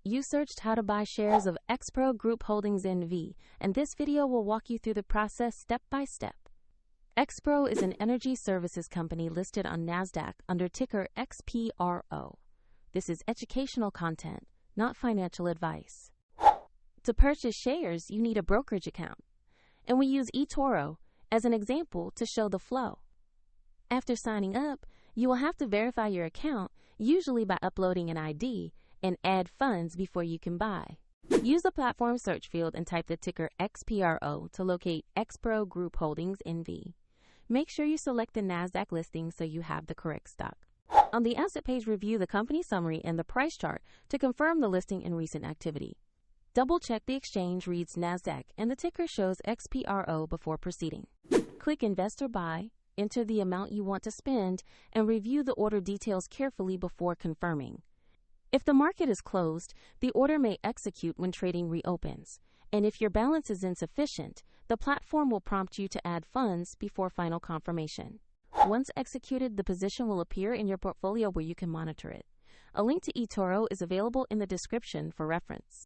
You searched how to buy shares of Expro Group Holdings NV, and this video will walk you through the process step by step. XPRO is an energy services company listed on NASDAQ under ticker XPRO. This is educational content, not financial advice. To purchase shares, you need a brokerage account, and we use eToro as an example to show the flow. After signing up, you will have to verify your account, usually by uploading an ID, and add funds before you can buy. Use the platform search field and type the ticker XPRO to locate Expro Group Holdings NV. Make sure you select the NASDAQ listing so you have the correct stock. On the asset page, review the company summary and the price chart to confirm the listing and recent activity. Double-check the exchange reads NASDAQ and the ticker shows XPRO before proceeding. Click Invest or Buy, enter the amount you want to spend, and review the order details carefully before confirming. If the market is closed, the order may execute when trading reopens, and if your balance is insufficient, the platform will prompt you to add funds before final confirmation. Once executed, the position will appear in your portfolio where you can monitor it. A link to eToro is available in the description for reference.